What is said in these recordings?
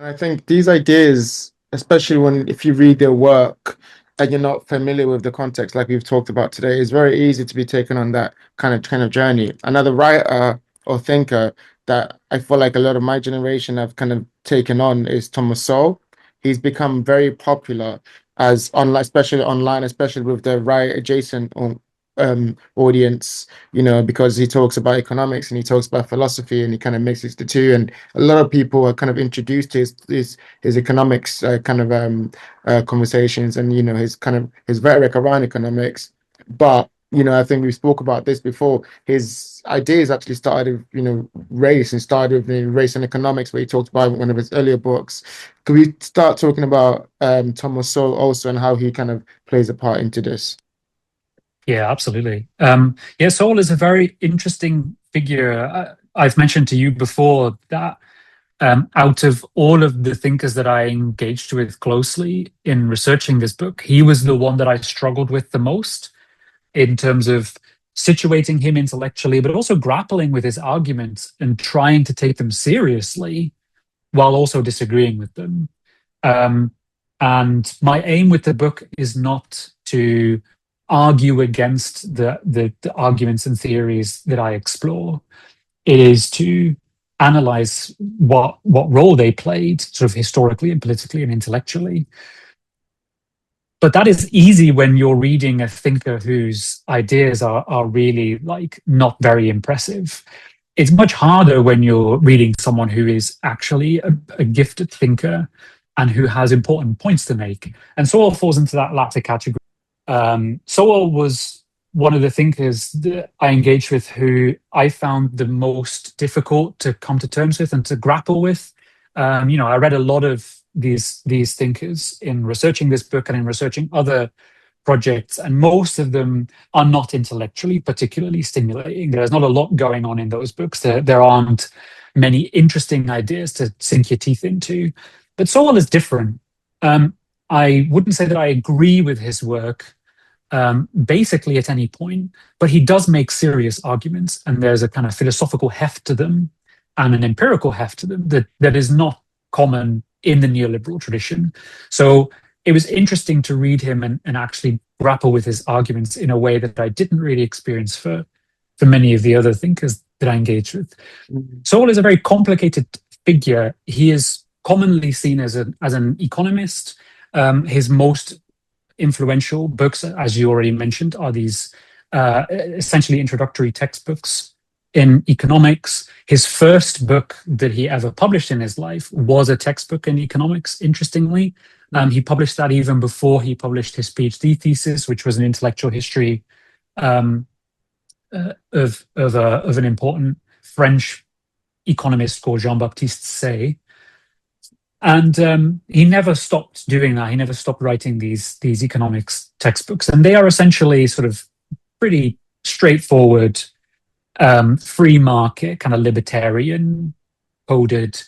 I think these ideas, especially when if you read their work and you're not familiar with the context, like we've talked about today, it's very easy to be taken on that kind of journey. Another writer or thinker that I feel like a lot of my generation have kind of taken on is Thomas Sowell. He's become very popular as online, especially online, especially with the right adjacent audience, because he talks about economics and he talks about philosophy and he kind of mixes the two. And a lot of people are kind of introduced to his economics conversations and his kind of his rhetoric around economics. But I think we spoke about this before. His ideas actually started with race and started with race and economics, where he talked about one of his earlier books. Could we start talking about Thomas Sowell also and how he kind of plays a part into this? Yeah, absolutely. Yeah, Sowell is a very interesting figure. I've mentioned to you before that out of all of the thinkers that I engaged with closely in researching this book, he was the one that I struggled with the most in terms of situating him intellectually, but also grappling with his arguments and trying to take them seriously while also disagreeing with them. Um, and my aim with the book is not to argue against the arguments and theories that I explore. It is to analyze what role they played, sort of historically and politically and intellectually. But that is easy when you're reading a thinker whose ideas are really like not very impressive. It's much harder when you're reading someone who is actually a gifted thinker and who has important points to make. And Sowell falls into that latter category. Sowell was one of the thinkers that I engaged with who I found the most difficult to come to terms with and to grapple with. I read a lot of these thinkers in researching this book and in researching other projects, and most of them are not intellectually particularly stimulating. There's not a lot going on in those books. There aren't many interesting ideas to sink your teeth into. But Sowell is different. I wouldn't say that I agree with his work basically at any point, but he does make serious arguments, and there's a kind of philosophical heft to them and an empirical heft to them that is not common in the neoliberal tradition. So it was interesting to read him and actually grapple with his arguments in a way that I didn't really experience for many of the other thinkers that I engaged with. Sowell is a very complicated figure. He is commonly seen as an economist. His most influential books, as you already mentioned, are these essentially introductory textbooks in economics. His first book that he ever published in his life was a textbook in economics, interestingly. He published that even before he published his PhD thesis, which was an intellectual history of an important French economist called Jean-Baptiste Say. And he never stopped doing that. He never stopped writing these economics textbooks. And they are essentially sort of pretty straightforward, free market, kind of libertarian coded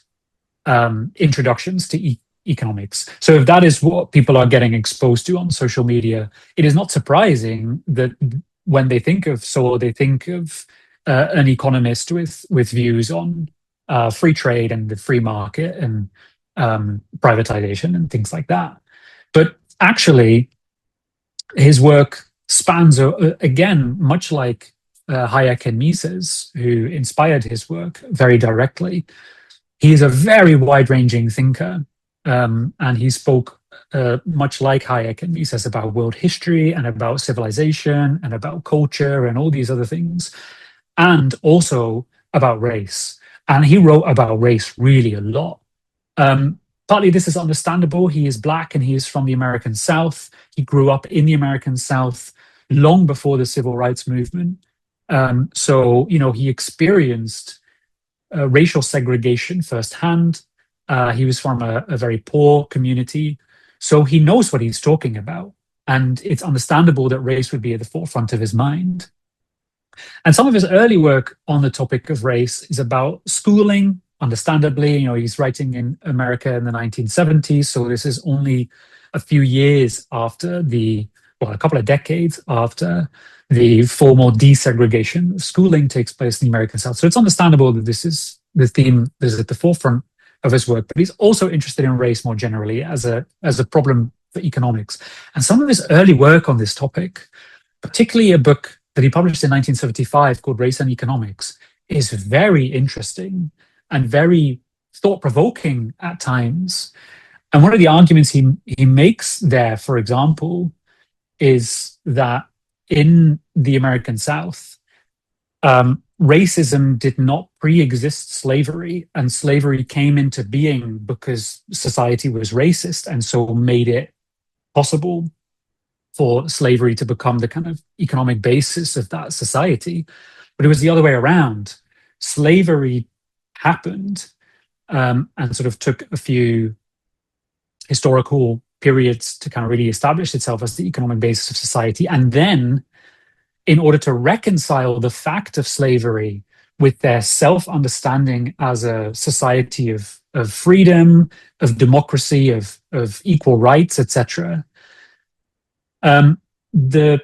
introductions to economics. So if that is what people are getting exposed to on social media, it is not surprising that when they think of Sowell, they think of an economist with views on free trade and the free market and privatization and things like that. But actually, his work spans, again, much like Hayek and Mises, who inspired his work very directly. He is a very wide-ranging thinker, and he spoke much like Hayek and Mises about world history and about civilization and about culture and all these other things, and also about race. And he wrote about race really a lot. Partly this is understandable. He is Black and he is from the American South. He grew up in the American South long before the civil rights movement. So he experienced racial segregation firsthand. He was from a very poor community. So he knows what he's talking about. And it's understandable that race would be at the forefront of his mind. And some of his early work on the topic of race is about schooling. Understandably, he's writing in America in the 1970s, so this is only a few years after a couple of decades after the formal desegregation of schooling takes place in the American South. So it's understandable that this is the theme that is at the forefront of his work, but he's also interested in race more generally as a problem for economics. And some of his early work on this topic, particularly a book that he published in 1975 called Race and Economics, is very interesting and very thought provoking at times. And one of the arguments he makes there, for example, is that in the American South, racism did not pre-exist slavery, and slavery came into being because society was racist, and so made it possible for slavery to become the kind of economic basis of that society. But it was the other way around. Slavery happened, and sort of took a few historical periods to kind of really establish itself as the economic basis of society. And then, in order to reconcile the fact of slavery with their self-understanding as a society of freedom, of democracy, of equal rights, etc., the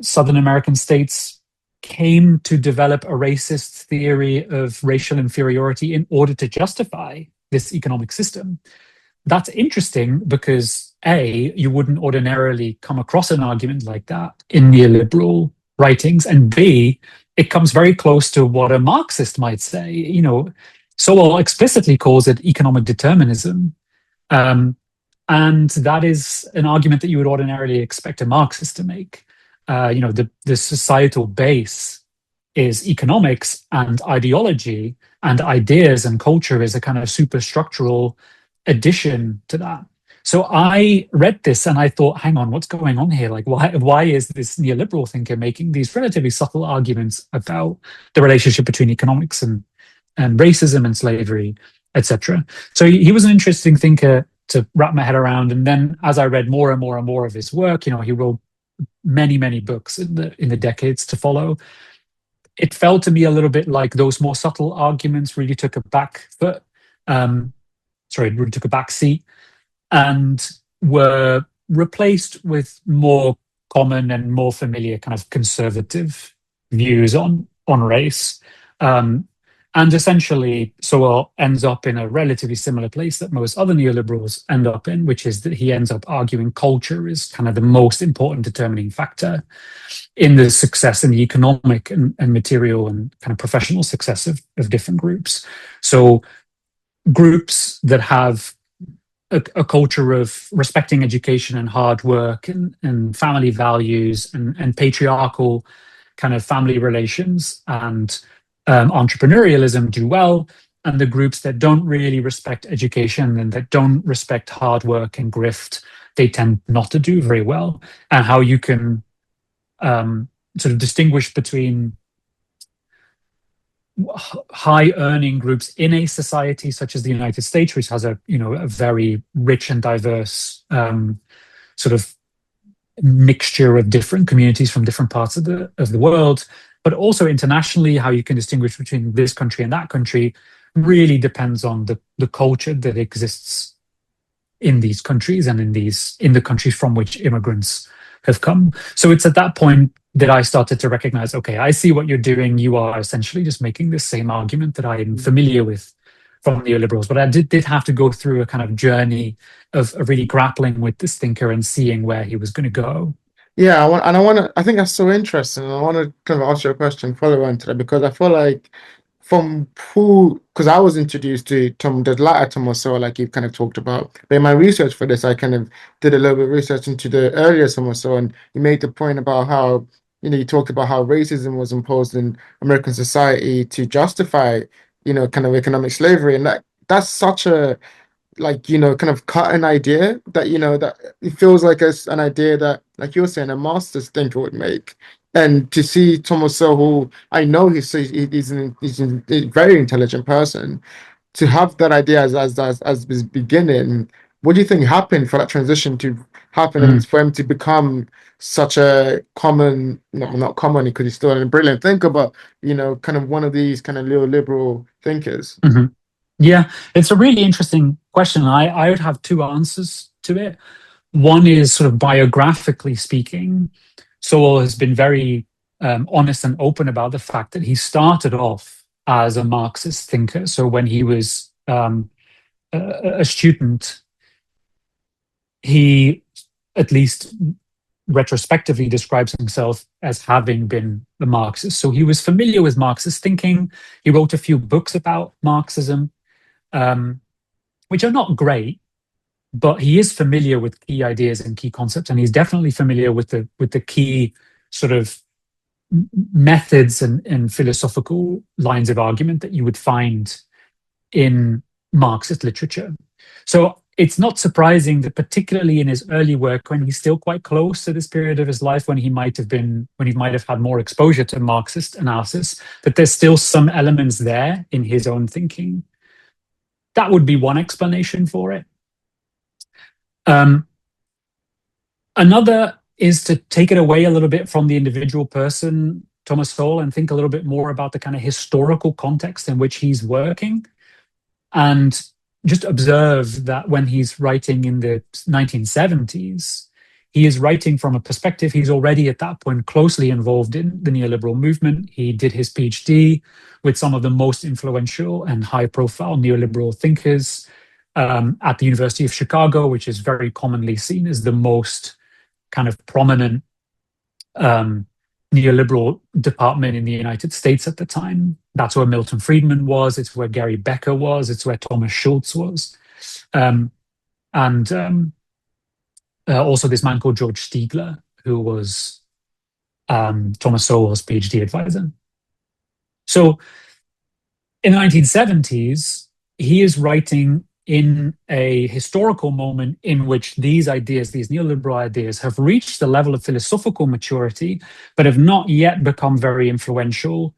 Southern American states came to develop a racist theory of racial inferiority in order to justify this economic system. That's interesting because A, you wouldn't ordinarily come across an argument like that in neoliberal writings, and B, it comes very close to what a Marxist might say. Sowell explicitly calls it economic determinism. And that is an argument that you would ordinarily expect a Marxist to make. The societal base is economics, and ideology and ideas and culture is a kind of superstructural addition to that. So I read this and I thought, hang on, what's going on here? Like, why is this neoliberal thinker making these relatively subtle arguments about the relationship between economics and racism and slavery, etc.? So he was an interesting thinker to wrap my head around. And then as I read more and more and more of his work, he wrote many, many books in the decades to follow. It felt to me a little bit like those more subtle arguments really took a back foot. Really took a back seat and were replaced with more common and more familiar kind of conservative views on race. And essentially, Sowell ends up in a relatively similar place that most other neoliberals end up in, which is that he ends up arguing culture is kind of the most important determining factor in the success in the economic and material and kind of professional success of different groups. So groups that have a culture of respecting education and hard work and family values and patriarchal kind of family relations and entrepreneurialism do well, and the groups that don't really respect education and that don't respect hard work and grift, they tend not to do very well. And how you can sort of distinguish between high earning groups in a society such as the United States, which has a very rich and diverse sort of mixture of different communities from different parts of the world, but also internationally, how you can distinguish between this country and that country really depends on the culture that exists in these countries and in the countries from which immigrants have come. So it's at that point that I started to recognize, okay, I see what you're doing. You are essentially just making the same argument that I'm familiar with from neoliberals. But I did have to go through a kind of journey of really grappling with this thinker and seeing where he was going to go. Yeah, I think that's so interesting. I want to kind of ask you a question, follow on to that, because I feel like because I was introduced to the latter Thomas Sowell, like you've kind of talked about. But in my research for this, I kind of did a little bit of research into the earlier Thomas Sowell, and you made the point about how, you talked about how racism was imposed in American society to justify, kind of economic slavery. And that's such a kind of cut an idea that, that it feels like an idea that, like you're saying, a master's thinker would make. And to see Thomas Sowell, who I know he's a very intelligent person, to have that idea as his beginning, what do you think happened for that transition to happen and Mm, for him to become such a common, no, not common because he's still a brilliant thinker, but, kind of one of these kind of liberal thinkers? mhm. Yeah, it's a really interesting question. I would have two answers to it. One is sort of biographically speaking, Sowell has been very honest and open about the fact that he started off as a Marxist thinker. So when he was a student, he at least retrospectively describes himself as having been a Marxist. So he was familiar with Marxist thinking. He wrote a few books about Marxism, um, which are not great, but he is familiar with key ideas and key concepts, and he's definitely familiar with the key sort of methods and philosophical lines of argument that you would find in Marxist literature. So it's not surprising that, particularly in his early work, when he's still quite close to this period of his life when he might have had more exposure to Marxist analysis, that there's still some elements there in his own thinking. That would be one explanation for it. Another is to take it away a little bit from the individual person, Thomas Sowell, and think a little bit more about the kind of historical context in which he's working. And just observe that when he's writing in the 1970s, he is writing from a perspective. He's already at that point closely involved in the neoliberal movement. He did his PhD with some of the most influential and high profile neoliberal thinkers at the University of Chicago, which is very commonly seen as the most kind of prominent neoliberal department in the United States at the time. That's where Milton Friedman was. It's where Gary Becker was. It's where Thomas Schultz was. And also this man called George Stiegler, who was Thomas Sowell's PhD advisor. So in the 1970s, he is writing in a historical moment in which these ideas, these neoliberal ideas, have reached the level of philosophical maturity, but have not yet become very influential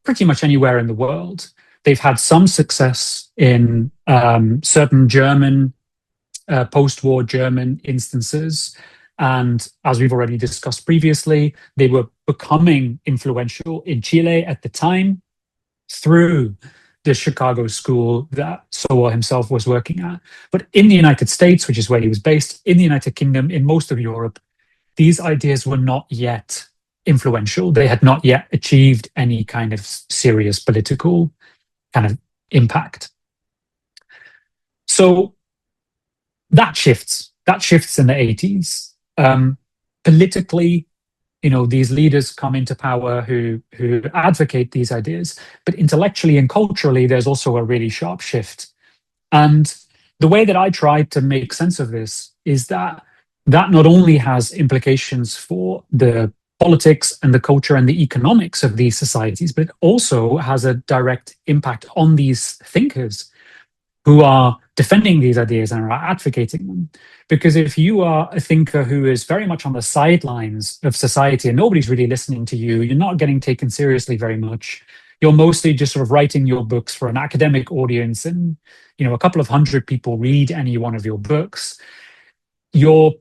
pretty much anywhere in the world. They've had some success in certain German, post-war German instances. And as we've already discussed previously, they were becoming influential in Chile at the time through the Chicago school that Sowell himself was working at. But in the United States, which is where he was based, in the United Kingdom, in most of Europe, these ideas were not yet influential. They had not yet achieved any kind of serious political kind of impact. So that shifts. That shifts in the 80s. Politically, these leaders come into power who advocate these ideas, but intellectually and culturally, there's also a really sharp shift. And the way that I try to make sense of this is that not only has implications for the politics and the culture and the economics of these societies, but it also has a direct impact on these thinkers who are defending these ideas and are advocating them. Because if you are a thinker who is very much on the sidelines of society and nobody's really listening to you, you're not getting taken seriously very much. You're mostly just sort of writing your books for an academic audience, and a couple of hundred people read any one of your books. Your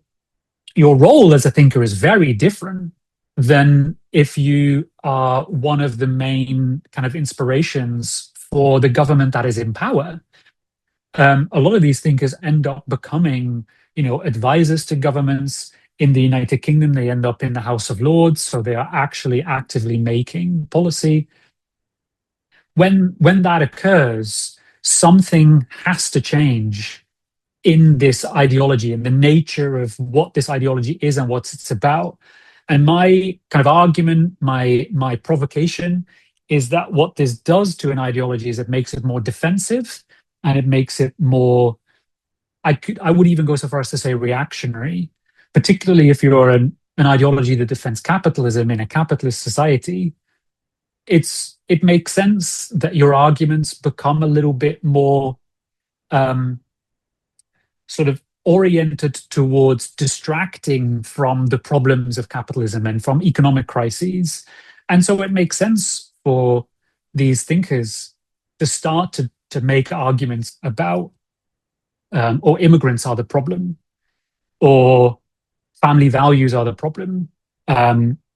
role as a thinker is very different than if you are one of the main kind of inspirations for the government that is in power. A lot of these thinkers end up becoming, advisors to governments. In the United Kingdom, they end up in the House of Lords, so they are actually actively making policy. When that occurs, something has to change in this ideology and the nature of what this ideology is and what it's about. And my kind of argument, my provocation is that what this does to an ideology is it makes it more defensive, and it makes it more, I would even go so far as to say reactionary, particularly if you're an ideology that defends capitalism in a capitalist society. It makes sense that your arguments become a little bit more sort of oriented towards distracting from the problems of capitalism and from economic crises. And so it makes sense for these thinkers to start to make arguments about or immigrants are the problem, or family values are the problem,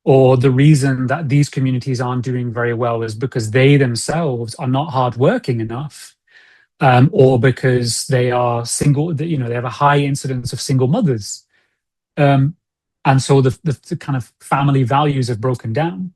or the reason that these communities aren't doing very well is because they themselves are not hardworking enough, or because they are single, they have a high incidence of single mothers. And so the kind of family values have broken down.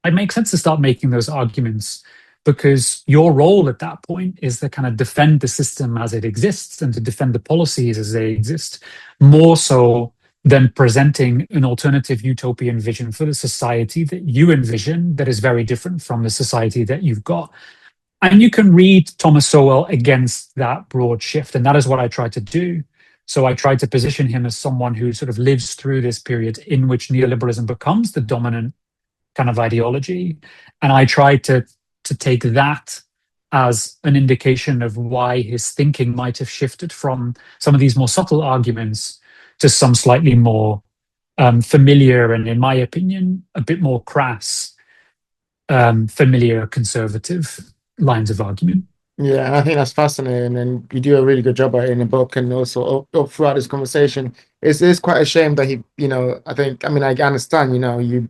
It makes sense to start making those arguments because your role at that point is to kind of defend the system as it exists and to defend the policies as they exist, more so than presenting an alternative utopian vision for the society that you envision that is very different from the society that you've got. And you can read Thomas Sowell against that broad shift. And that is what I tried to do. So I tried to position him as someone who sort of lives through this period in which neoliberalism becomes the dominant kind of ideology. And I tried to take that as an indication of why his thinking might have shifted from some of these more subtle arguments to some slightly more familiar and, in my opinion, a bit more crass, familiar conservative lines of argument. Yeah, and I think that's fascinating, and you do a really good job at it in the book, and also up throughout this conversation. It's quite a shame that he, I think, I mean, I understand, you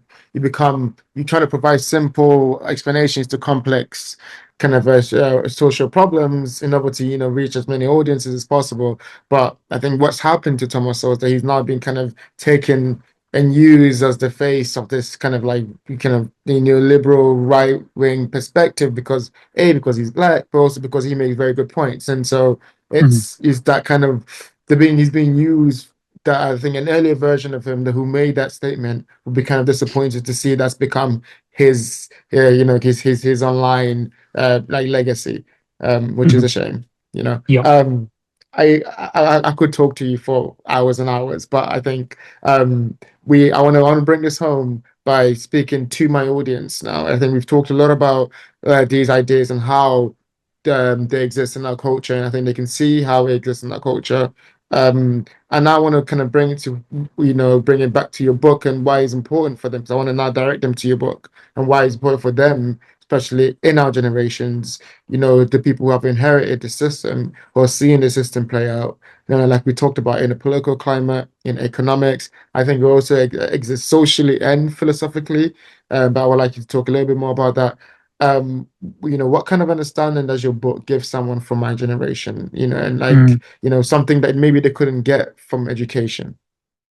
try to provide simple explanations to complex kind of social problems in order to, reach as many audiences as possible. But I think what's happened to Thomas Sowell is that he's now been kind of taken and used as the face of this kind of like liberal right wing perspective because he's black, but also because he makes very good points. And so Mhm. it's that kind of he's being used, that I think an earlier version of him who made that statement would be kind of disappointed to see that's become his his online like legacy, which is a Mhm. shame, Yeah. I could talk to you for hours and hours, but I think I want to bring this home by speaking to my audience now. I think we've talked a lot about these ideas and how they exist in our culture, and I think they can see how it exists in our culture. And I want to kind of bring it back to your book and why it's important for them. Because I want to now direct them to your book and why it's important for them, especially in our generations. The people who have inherited the system, who are seeing the system play out. Like we talked about in the political climate, in economics. I think it also exists socially and philosophically. But I would like you to talk a little bit more about that. Um, what kind of understanding does your book give someone from my generation? And like, Mm. something that maybe they couldn't get from education.